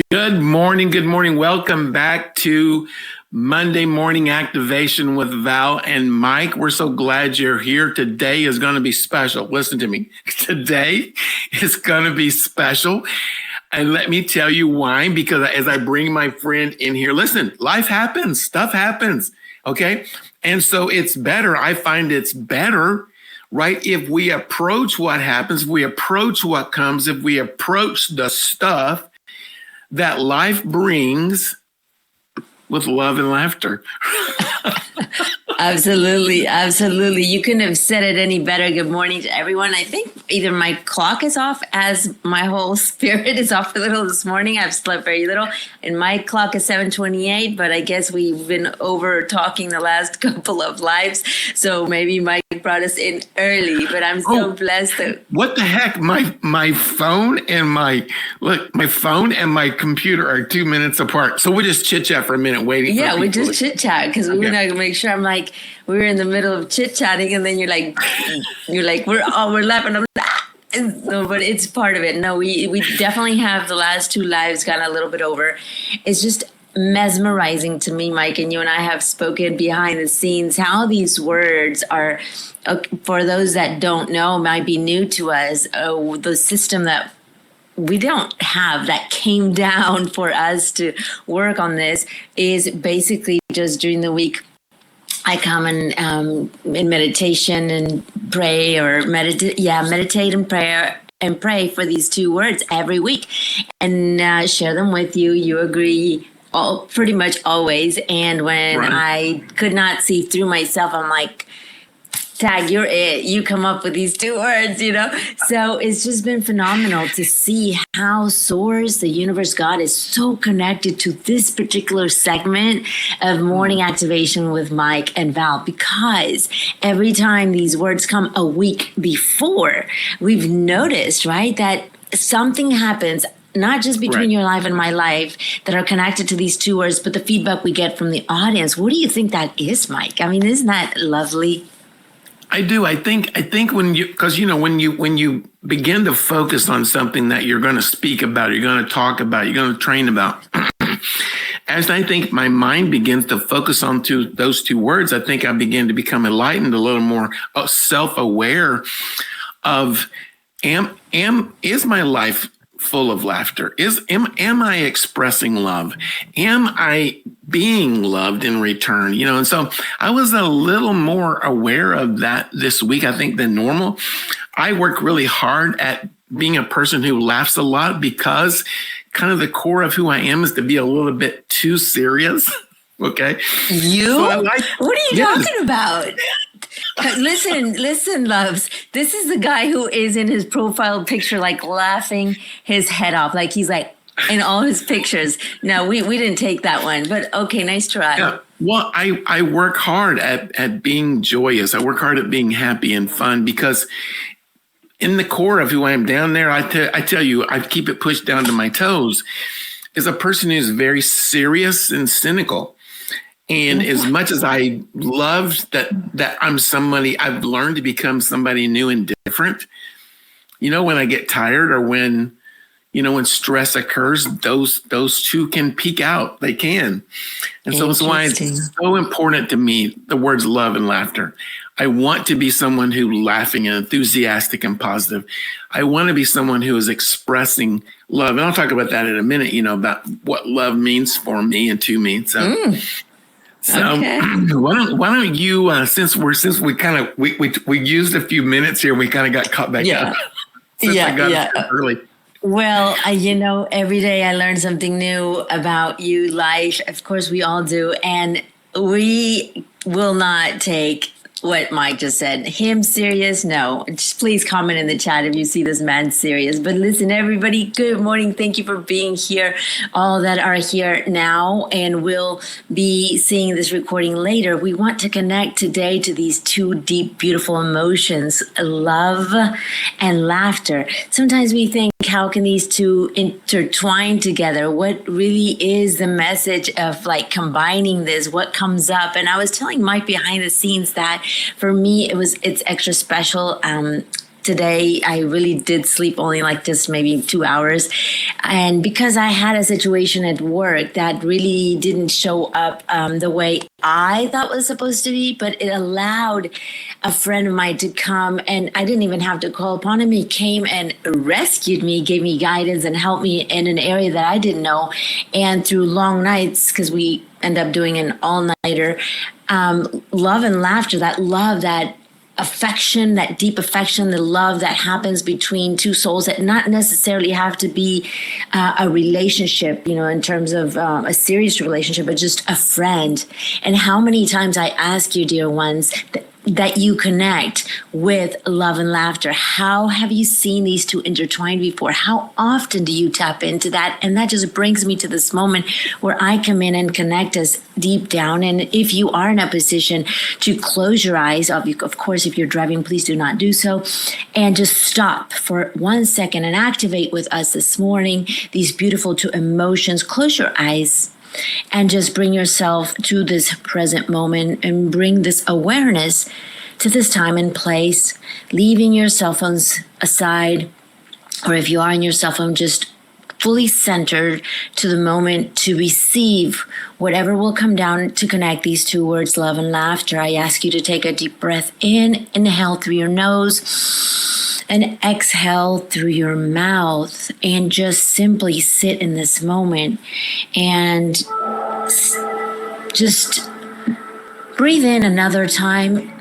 Good morning. Good morning. Welcome back to Monday Morning Activation with Val and Mike. We're so glad you're here. Today is going to be special. Listen to me. Today is going to be special. And let me tell you why, because as I bring my friend in here, listen, life happens, stuff happens. Okay. And so it's better. I find it's better, right? If we approach what happens, if we approach what comes, if we approach the stuff that life brings with love and laughter. Absolutely. Absolutely. You couldn't have said it any better. Good morning to everyone. I think either my clock is off as my whole spirit is off a little this morning. I've slept very little and my clock is 7:28, but I guess we've been over talking the last couple of lives. So maybe Mike brought us in early, but I'm so blessed that. What the heck? My phone and my phone and my computer are 2 minutes apart. So we'll just chit chat for a minute waiting. Yeah, we just chit chat because we want to make sure. I'm like, we were in the middle of chit chatting, and then you're like, we're laughing. I'm like, no, but it's part of it. No, we definitely have the last two lives gone a little bit over. It's just mesmerizing to me, Mike, and you and I have spoken behind the scenes how these words are, for those that don't know, might be new to us, the system that we don't have that came down for us to work on this is basically just during the week. I come in meditation and pray or meditate and pray for these two words every week and share them with you. You agree pretty much always. And when I could not see through myself, I'm like, Tag, you're it. You come up with these two words, So it's just been phenomenal to see how Source, the universe, God, is so connected to this particular segment of morning activation with Mike and Val, because every time these words come a week before, we've noticed, right, that something happens not just between your life and my life that are connected to these two words, but the feedback we get from the audience. What do you think that is, Mike? I mean, isn't that lovely? I do. I think when you begin to focus on something that you're going to speak about, you're going to talk about, you're going to train about, as I think my mind begins to focus on those two words, I think I begin to become enlightened, a little more self-aware of, is my life full of laughter? Am I expressing love? Am I being loved in return? And so I was a little more aware of that this week, I think, than normal. I work really hard at being a person who laughs a lot because kind of the core of who I am is to be a little bit too serious. Okay. What are you talking about? Listen, loves. This is the guy who is in his profile picture, like laughing his head off. Like he's like in all his pictures. No, we didn't take that one, but okay, nice try. Yeah. Well, I work hard at being joyous. I work hard at being happy and fun because in the core of who I am down there, I tell you, I keep it pushed down to my toes, is a person who's very serious and cynical. And as much as I love that I'm somebody, I've learned to become somebody new and different. When I get tired or when stress occurs, those two can peak out. They can. And so that's why it's so important to me, the words love and laughter. I want to be someone who's laughing and enthusiastic and positive. I want to be someone who is expressing love. And I'll talk about that in a minute, about what love means for me and to me. So okay. why don't you, since we kind of, we used a few minutes here, we kind of got caught back up. I got up early. Well, every day I learn something new about you, life. Of course, we all do. And we will not take what Mike just said. Him serious? No. Just please comment in the chat if you see this man serious. But listen, everybody, good morning. Thank you for being here. All that are here now and will be seeing this recording later. We want to connect today to these two deep, beautiful emotions, love and laughter. Sometimes we think, how can these two intertwine together? What really is the message of combining this? What comes up? And I was telling Mike behind the scenes that for me, it's extra special today I really did sleep only like just maybe 2 hours. And because I had a situation at work that really didn't show up the way I thought was supposed to be, but it allowed a friend of mine to come, and I didn't even have to call upon him. He came and rescued me, gave me guidance, and helped me in an area that I didn't know. And through long nights, because we end up doing an all-nighter, love and laughter, that love, that affection, that deep affection, the love that happens between two souls that not necessarily have to be a relationship, in terms of a serious relationship, but just a friend. And how many times I ask you, dear ones, that you connect with love and laughter. How have you seen these two intertwined before? How often do you tap into that? And that just brings me to this moment where I come in and connect us deep down. And if you are in a position to close your eyes, of course, if you're driving, please do not do so, and just stop for 1 second and activate with us this morning these beautiful two emotions. Close your eyes and just bring yourself to this present moment and bring this awareness to this time and place, leaving your cell phones aside, or if you are on your cell phone, just fully centered to the moment to receive whatever will come down to connect these two words, love and laughter. I ask you to take a deep breath in, inhale through your nose, and exhale through your mouth, and just simply sit in this moment and just breathe in another time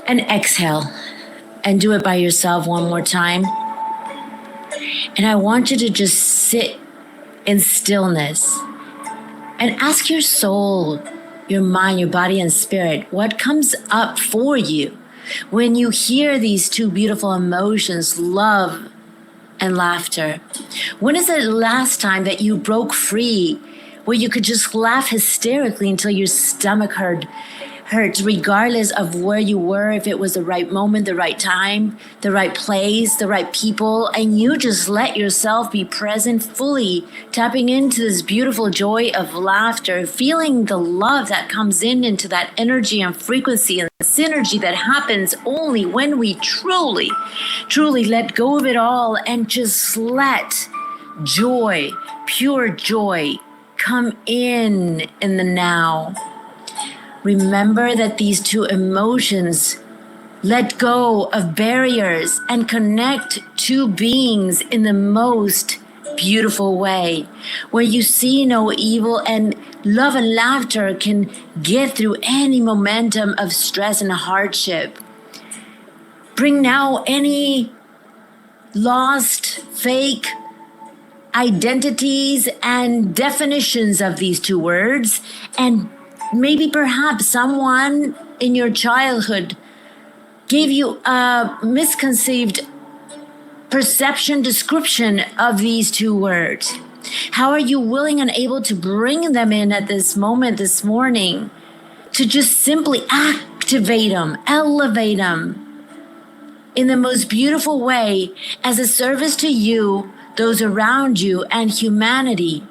and exhale, and do it by yourself one more time. And I want you to just sit in stillness and ask your soul, your mind, your body, and spirit, what comes up for you when you hear these two beautiful emotions, love and laughter. When is the last time that you broke free, where you could just laugh hysterically until your stomach hurts, regardless of where you were, if it was the right moment, the right time, the right place, the right people, and you just let yourself be present fully, tapping into this beautiful joy of laughter, feeling the love that comes into that energy and frequency and synergy that happens only when we truly let go of it all and just let joy, pure joy, come in the now. Remember that these two emotions let go of barriers and connect two beings in the most beautiful way, where you see no evil, and love and laughter can get through any momentum of stress and hardship. Bring now any lost, fake identities and definitions of these two words, and maybe perhaps someone in your childhood gave you a misconceived perception description of these two words. How are you willing and able to bring them in at this moment, this morning, to just simply activate them, elevate them in the most beautiful way as a service to you, those around you, and humanity,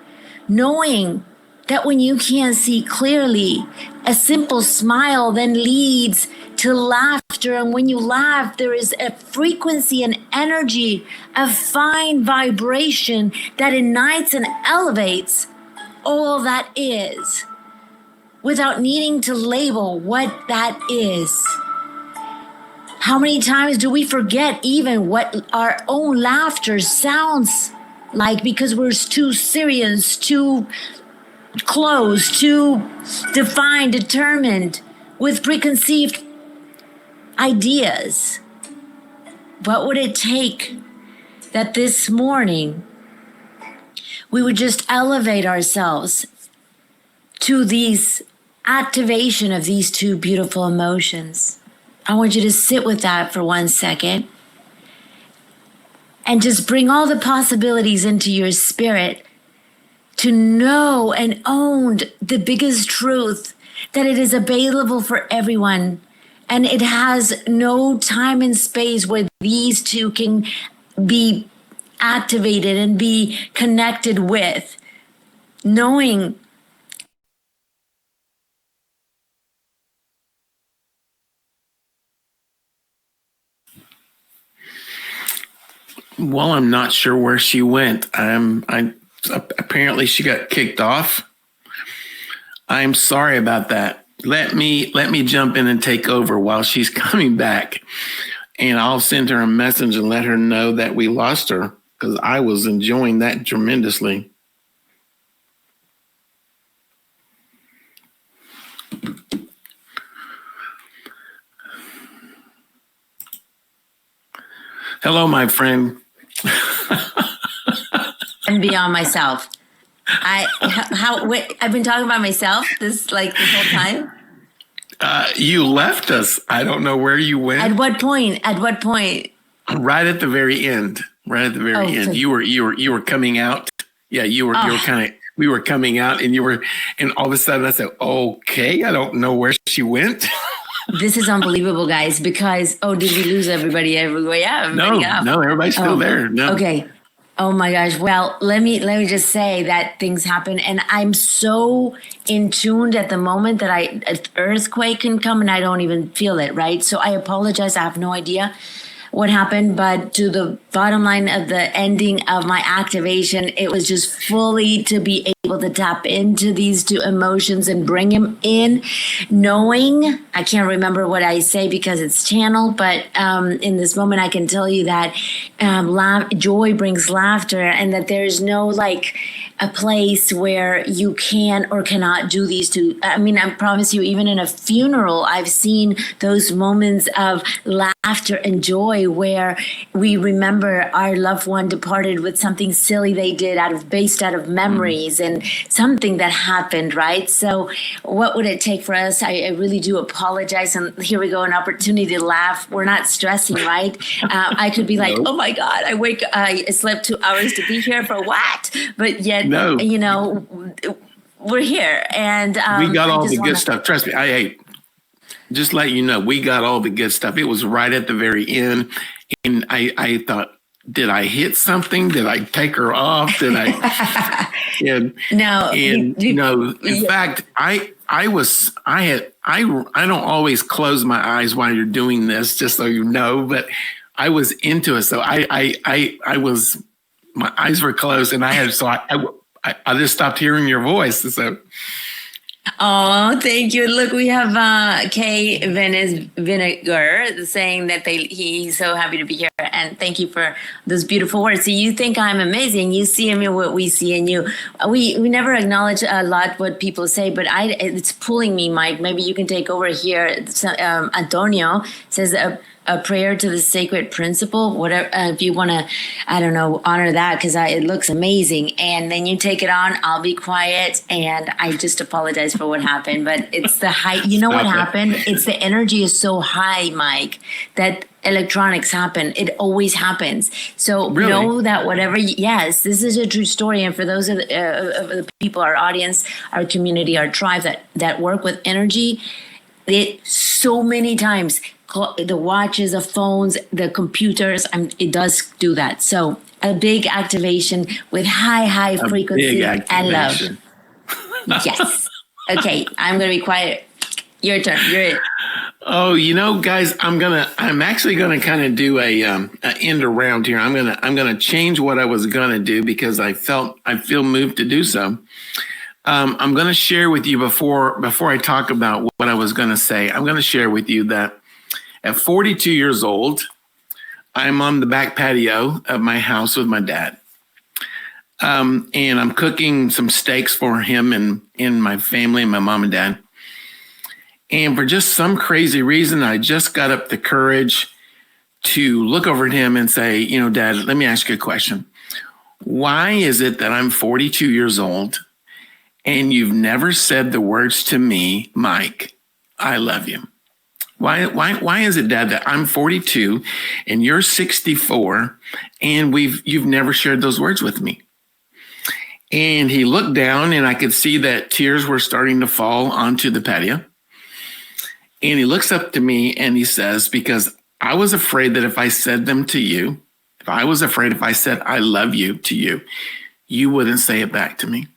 knowing that when you can't see clearly, a simple smile then leads to laughter. And when you laugh, there is a frequency and energy, a fine vibration that ignites and elevates all that is without needing to label what that is. How many times do we forget even what our own laughter sounds like because we're too serious, too close, too defined, determined, with preconceived ideas? What would it take that this morning we would just elevate ourselves to these activation of these two beautiful emotions? I want you to sit with that for 1 second and just bring all the possibilities into your spirit to know and own the biggest truth, that it is available for everyone. And it has no time and space where these two can be activated and be connected with. Knowing Well, I'm not sure where she went. I apparently she got kicked off. I'm sorry about that. Let me jump in and take over while she's coming back, and I'll send her a message and let her know that we lost her because I was enjoying that tremendously. Hello, my friend. And beyond myself. I've been talking about myself this whole time. You left us. I don't know where you went. At what point? At what point? Right at the very end. Right at the very end. You were coming out. Yeah, you were kind of. We were coming out, and and all of a sudden I said, "Okay, I don't know where she went." This is unbelievable, guys. Because did we lose everybody everywhere? Yeah, no, everybody's still there. No. Okay. Oh my gosh. Well, let me just say that things happen, and I'm so in tuned at the moment that an earthquake can come and I don't even feel it. Right. So I apologize. I have no idea what happened, but to the bottom line of the ending of my activation, it was just fully to be able to tap into these two emotions and bring them in, knowing I can't remember what I say because it's channeled, but in this moment I can tell you that joy brings laughter, and that there's no a place where you can or cannot do these two. I mean, I promise you, even in a funeral, I've seen those moments of laughter and joy where we remember our loved one departed with something silly they did based out of memories and something that happened, right? So what would it take for us? I really do apologize. And here we go, an opportunity to laugh. We're not stressing, right? I could be like, oh my God, I slept 2 hours to be here for what? But yet, we're here. And we got all the good stuff. Trust me, just let you know, we got all the good stuff. It was right at the very end. And I thought, did I hit something? Did I take her off? Did I? In fact, I don't always close my eyes while you're doing this, just so you know, but I was into it. So my eyes were closed, and I just stopped hearing your voice. So. Oh, thank you. Look, we have Kay Vinegar saying that he's so happy to be here, and thank you for those beautiful words. So you think I'm amazing. You see in me what we see in you. We never acknowledge a lot what people say, but it's pulling me, Mike. Maybe you can take over here. Antonio says a prayer to the sacred principle, whatever, if you want to, I don't know, honor that, because it looks amazing. And then you take it on, I'll be quiet, and I just apologize for what happened. But it's the high, you know what happened? It's the energy is so high, Mike, that electronics happen. It always happens. So know that yes, this is a true story. And for those of the people, our audience, our community, our tribe that work with energy, so many times, the watches, the phones, the computers, it does do that. So a big activation with high frequency and love. Yes. Okay, I'm gonna be quiet. Your turn. You're it. Oh, guys, I'm actually gonna kind of do a end around here. I'm gonna change what I was gonna do because I feel moved to do so. I'm gonna share with you before I talk about what I was gonna say. I'm gonna share with you that at 42 years old, I'm on the back patio of my house with my dad. And I'm cooking some steaks for him and my family, my mom and dad. And for just some crazy reason, I just got up the courage to look over at him and say, Dad, let me ask you a question. Why is it that I'm 42 years old and you've never said the words to me, Mike, I love you? Why is it, Dad, that I'm 42 and you're 64 and you've never shared those words with me? And he looked down and I could see that tears were starting to fall onto the patio. And he looks up to me and he says, because I was afraid that if I said them to you, if I said I love you to you, you wouldn't say it back to me.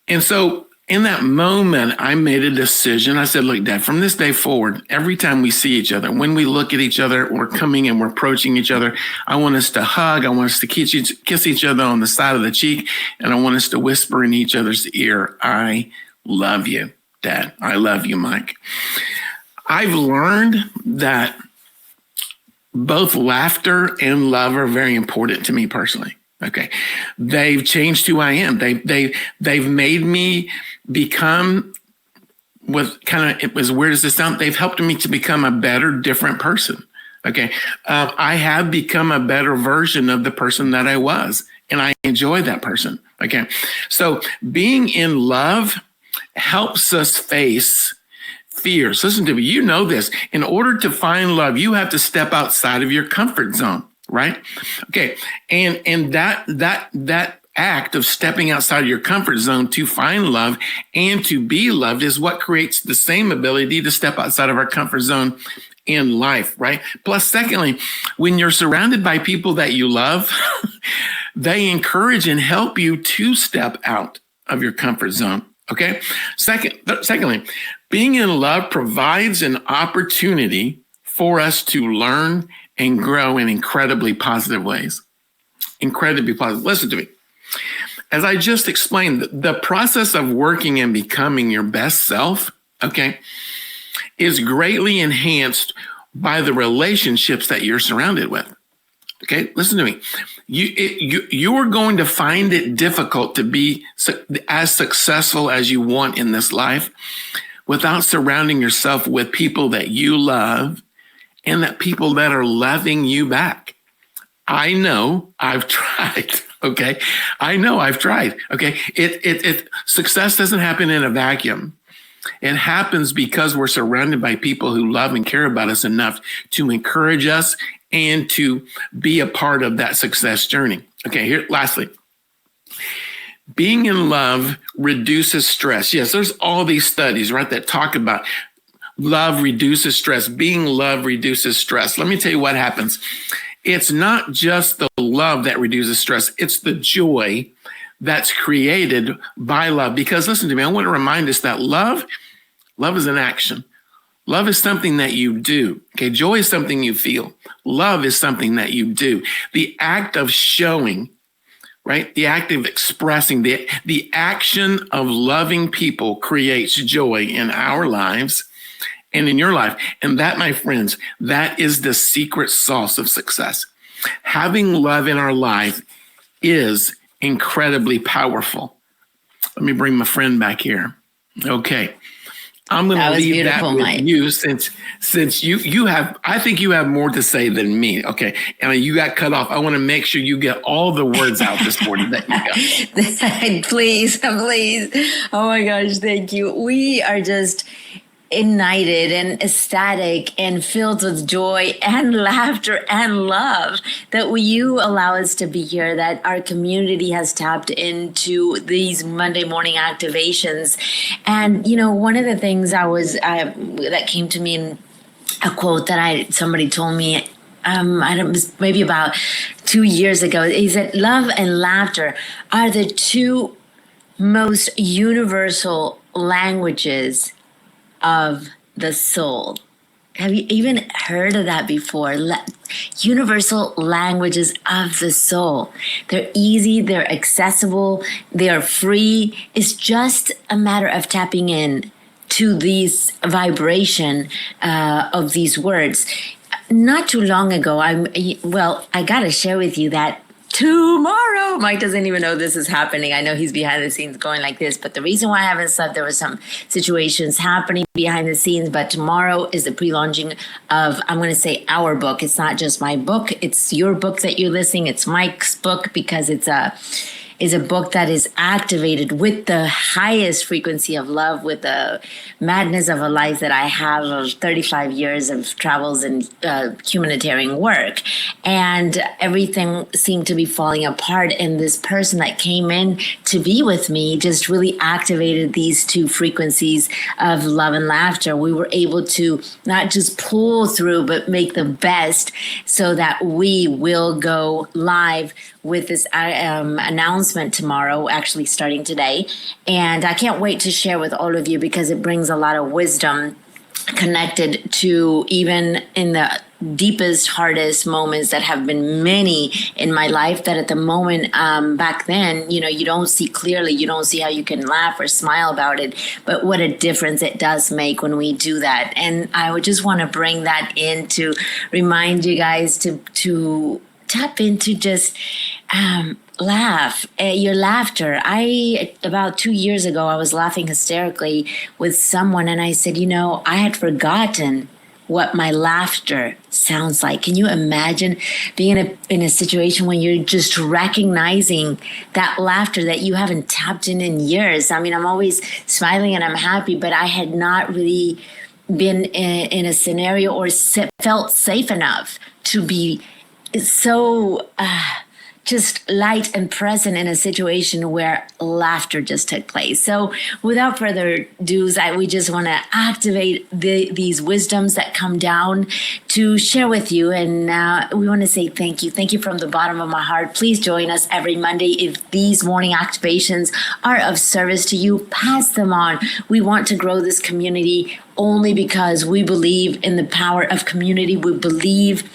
And so In that moment, I made a decision. I said, look, Dad, from this day forward, every time we see each other, when we look at each other, we're coming and we're approaching each other. I want us to hug. I want us to kiss each other on the side of the cheek. And I want us to whisper in each other's ear, I love you, Dad. I love you, Mike. I've learned that both laughter and love are very important to me personally. Okay. They've changed who I am. They've made me become as weird as this sounds, they've helped me to become a better, different person. Okay. I have become a better version of the person that I was, and I enjoy that person. Okay. So being in love helps us face fears. Listen to me. You know this. In order to find love, you have to step outside of your comfort zone, right? Okay. And that act of stepping outside of your comfort zone to find love and to be loved is what creates the same ability to step outside of our comfort zone in life, right? Plus, secondly, when you're surrounded by people that you love, they encourage and help you to step out of your comfort zone. Okay. Secondly, being in love provides an opportunity for us to learn and grow in incredibly positive ways. Incredibly positive. Listen to me. As I just explained, the process of working and becoming your best self, okay, is greatly enhanced by the relationships that you're surrounded with. Okay, listen to me. You are going to find it difficult to be as successful as you want in this life without surrounding yourself with people that you love and that people that are loving you back. I know I've tried. Okay, I know I've tried. Okay, success doesn't happen in a vacuum. It happens because we're surrounded by people who love and care about us enough to encourage us and to be a part of that success journey. Okay, here, lastly, being in love reduces stress. Yes, there's all these studies, right, that talk about love reduces stress. Being love reduces stress. Let me tell you what happens. It's not just the love that reduces stress. It's the joy that's created by love. Because listen to me, I want to remind us that love is an action. Love is something that you do. Okay, joy is something you feel. Love is something that you do. The act of showing, right? The act of expressing, the action of loving people creates joy in our lives and in your life. And that, my friends, that is the secret sauce of success. Having love in our life is incredibly powerful. Let me bring my friend back here. Okay. I'm going to leave that with Mike. You since you have, I think you have more to say than me. Okay. And you got cut off. I want to make sure you get all the words out this morning that you got. Please. Oh my gosh. Thank you. We are just ignited and ecstatic and filled with joy and laughter and love that you allow us to be here, that our community has tapped into these Monday morning activations. And, you know, one of the things that came to me in a quote that somebody told me, maybe about 2 years ago, is that love and laughter are the two most universal languages of the soul. Have you even heard of that before? Universal languages of the soul. They're easy, they're accessible, they are free. It's just a matter of tapping in to these vibration of these words. Not too long ago, I got to share with you that tomorrow, Mike doesn't even know this is happening. I know he's behind the scenes going like this, but the reason why I haven't slept, there were some situations happening behind the scenes, but tomorrow is the pre-launching of, I'm going to say, our book. It's not just my book. It's your book that you're listening. It's Mike's book, because it's a book that is activated with the highest frequency of love, with the madness of a life that I have of 35 years of travels and humanitarian work. And everything seemed to be falling apart. And this person that came in to be with me just really activated these two frequencies of love and laughter. We were able to not just pull through, but make the best so that we will go live with this announcement tomorrow, actually starting today. And I can't wait to share with all of you because it brings a lot of wisdom connected to even in the deepest, hardest moments that have been many in my life that at the moment back then, you don't see clearly, you don't see how you can laugh or smile about it, but what a difference it does make when we do that. And I would just want to bring that in to remind you guys to tap into just laugh, your laughter. About 2 years ago, I was laughing hysterically with someone, and I said, I had forgotten what my laughter sounds like. Can you imagine being in a situation when you're just recognizing that laughter that you haven't tapped in years? I mean, I'm always smiling and I'm happy, but I had not really been in a scenario or felt safe enough to be so just light and present in a situation where laughter just took place. So without further ado, we just want to activate these wisdoms that come down to share with you. And we want to say thank you. Thank you from the bottom of my heart. Please join us every Monday. If these morning activations are of service to you, pass them on. We want to grow this community only because we believe in the power of community. We believe,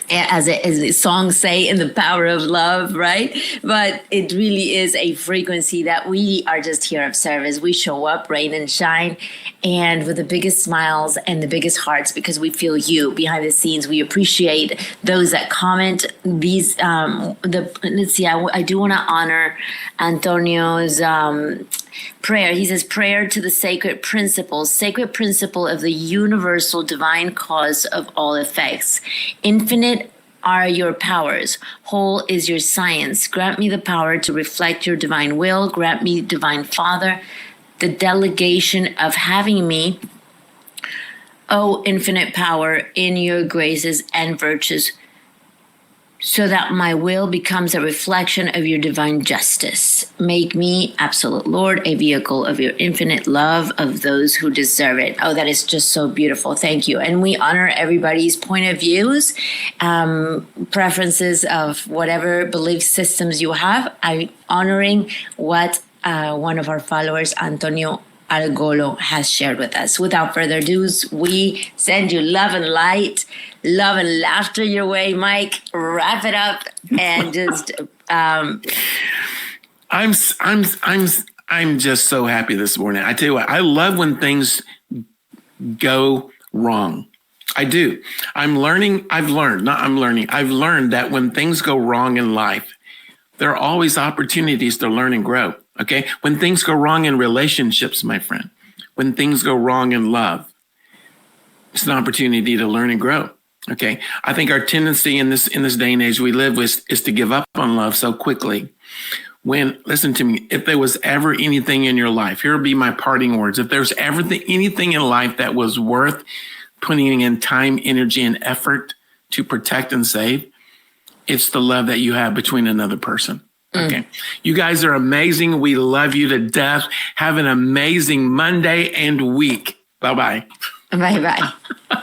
as the songs say, in the power of love, right? But it really is a frequency that we are just here of service. We show up, rain and shine, and with the biggest smiles and the biggest hearts because we feel you behind the scenes. We appreciate those that comment. Let's see, I do want to honor Antonio's prayer. He says, prayer to the sacred principle of the universal divine cause of all effects. Infinite are your powers. Whole is your science. Grant me the power to reflect your divine will. Grant me, Divine Father, the delegation of having me, O infinite power, in your graces and virtues, so that my will becomes a reflection of your divine justice. Make me, absolute Lord, a vehicle of your infinite love of those who deserve it. Oh, that is just so beautiful. Thank you. And we honor everybody's point of views, preferences of whatever belief systems you have. I'm honoring what one of our followers, Antonio Argolo, has shared with us. Without further ado, we send you love and light, love and laughter your way. Mike, wrap it up and just I'm just so happy this morning. I tell you what, I love when things go wrong. I do. I've learned that when things go wrong in life, there are always opportunities to learn and grow. Okay. When things go wrong in relationships, my friend, when things go wrong in love, it's an opportunity to learn and grow. Okay. I think our tendency in this day and age we live with is to give up on love so quickly. Listen to me, if there was ever anything in your life, here will be my parting words. If there's ever anything in life that was worth putting in time, energy, and effort to protect and save, it's the love that you have between another person. Okay. You guys are amazing. We love you to death. Have an amazing Monday and week. Bye-bye. Bye-bye.